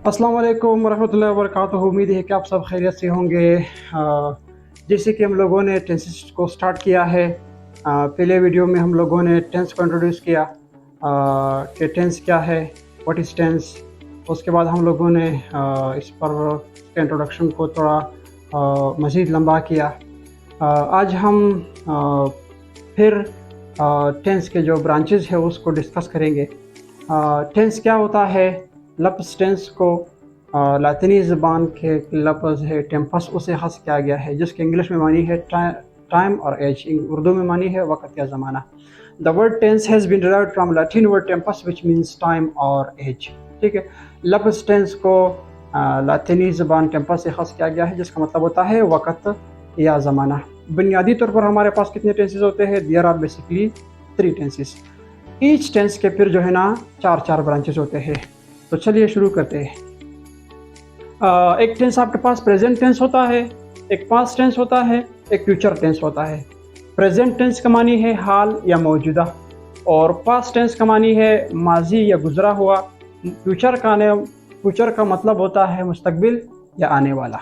अस्सलाम वालेकुम रहमतुल्लाहि व बरकातुहू। उम्मीद है कि आप सब खैरियत से होंगे। जैसे कि हम लोगों ने टेंसेस को स्टार्ट किया है, पहले वीडियो में हम लोगों ने टेंस को इंट्रोड्यूस किया कि टेंस क्या है, व्हाट इज़ टेंस। उसके बाद हम लोगों ने इस पर इंट्रोडक्शन को थोड़ा मज़ीद लंबा किया। आज हम फिर टेंस के जो ब्रांचेस है उसको डिस्कस करेंगे। टेंस क्या होता है? लफ्ज़ टेंस को लातिनी ज़बान के लफ्ज़ है टेम्पस, उसे हस किया गया है, जिसके इंग्लिश में मानी है टाइम और एज, उर्दू में मानी है वक़्त या ज़माना। The word tense has been derived from Latin word tempus which means time और एज। ठीक है, लफ्ज़ टेंस को लातिनी ज़बान टेम्पस से हस किया गया है, जिसका मतलब होता है वक़्त या ज़माना। बुनियादी तौर पर हमारे पास कितने टेंसेस होते हैं? There are basically 3 tenses. Each tense के फिर जो है ना 4 ब्रांचेस होते हैं। तो चलिए शुरू करते हैं। एक टेंस आपके पास प्रेजेंट टेंस होता है, एक पास्ट टेंस होता है, एक फ्यूचर टेंस होता है। प्रेजेंट टेंस का मानी है हाल या मौजूदा, और पास्ट टेंस का मानी है माजी या गुजरा हुआ। फ्यूचर का मतलब होता है मुस्तकबिल या आने वाला।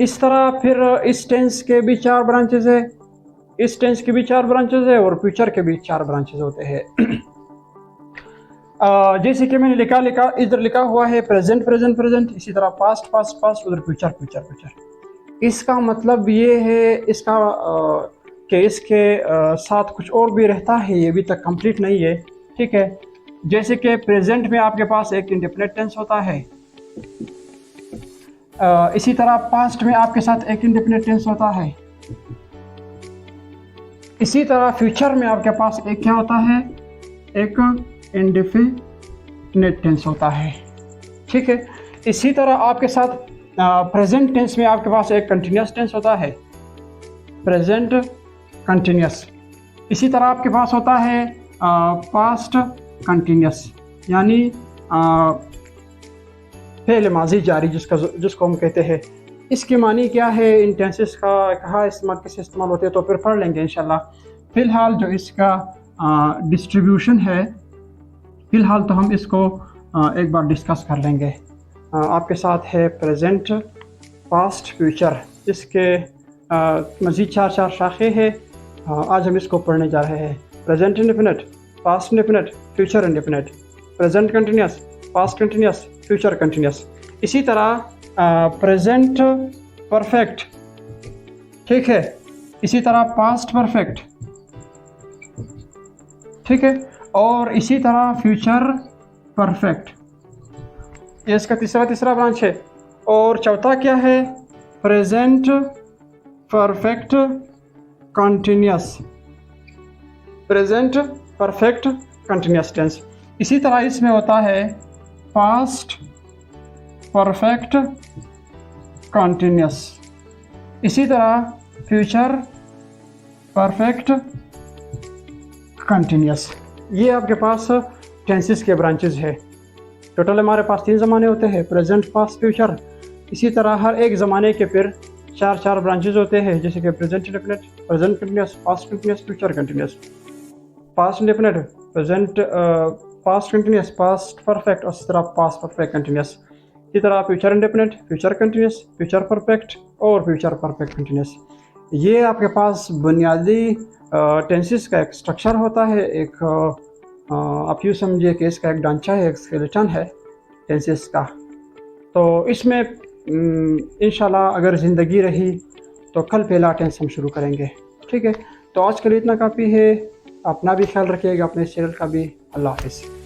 इस तरह फिर इस टेंस के भी 4 ब्रांचेस है, इस टेंस के भी 4 ब्रांचेस है, और फ्यूचर के भी 4 ब्रांचेस होते हैं। जैसे कि मैंने लिखा इधर लिखा हुआ है प्रेजेंट प्रेजेंट प्रेजेंट, इसी तरह पास्ट पास्ट पास्ट, उधर फ्यूचर फ्यूचर फ्यूचर। इसका मतलब ये है इसका कि इसके साथ कुछ और भी रहता है, ये अभी तक कंप्लीट नहीं है। ठीक है, जैसे कि प्रेजेंट में आपके पास एक इंडेफिनिट टेंस होता है, इसी तरह पास्ट में आपके साथ एक इंडेफिनिट टेंस होता है, इसी तरह फ्यूचर में आपके पास एक क्या होता है? एक इंडेफिनिट टेंस होता है। ठीक है, इसी तरह आपके साथ प्रेजेंट टेंस में आपके पास एक कंटिन्यूस टेंस होता है, प्रेजेंट कंटिन्यूस। इसी तरह आपके पास होता है पास्ट कंटिन्यूस, यानी फेल माजी जारी जिसको हम कहते हैं। इसकी मानी क्या है? इन टेंसेस का कहाँ इस्तेमाल कैसे इस्तेमाल होते हैं तो फिर पढ़ लेंगे इंशाल्लाह। फ़िलहाल जो इसका डिस्ट्रीब्यूशन है, फ़िलहाल तो हम इसको एक बार डिस्कस कर लेंगे। आपके साथ है प्रेजेंट, पास्ट, फ्यूचर। इसके मज़ीद 4 शाखे हैं। आज हम इसको पढ़ने जा रहे हैं। Present indefinite, past indefinite, future indefinite, present continuous, past continuous, future continuous. इसी तरह प्रेजेंट परफेक्ट, ठीक है, इसी तरह पास्ट परफेक्ट, ठीक है, और इसी तरह फ्यूचर परफेक्ट। ये इसका तीसरा ब्रांच है। और चौथा क्या है? Present perfect continuous, present perfect continuous tense. इसी तरह इसमें होता है पास्ट परफेक्ट कंटिन्यूस, इसी तरह फ्यूचर परफेक्ट कंटिन्यूस। ये आपके पास टेंसेस के ब्रांचेस है। टोटल हमारे पास 3 ज़माने होते हैं, प्रेजेंट, पास्ट, फ्यूचर। इसी तरह हर एक ज़माने के फिर 4 ब्रांचेस होते हैं, जैसे कि present indefinite, present continuous, past continuous, future continuous. Past indefinite, present past continuous, past perfect, और इसी तरह पास्ट परफेक्ट कंटिन्यूस। इसी तरह future indefinite, future continuous, future perfect और फ्यूचर परफेक्ट कंटिन्यूस। ये आपके पास बुनियादी टेंसेस का एक स्ट्रक्चर होता है। एक आप यूँ समझिए कि इसका एक ढांचा है, एक स्केलेटन है टेंसेस का। तो इसमें इंशाल्लाह अगर ज़िंदगी रही तो कल पहला टेंस हम शुरू करेंगे। ठीक है, तो आज के लिए इतना काफ़ी है। अपना भी ख्याल रखिएगा, अपने चैनल का भी। अल्लाह हाफ़िज़।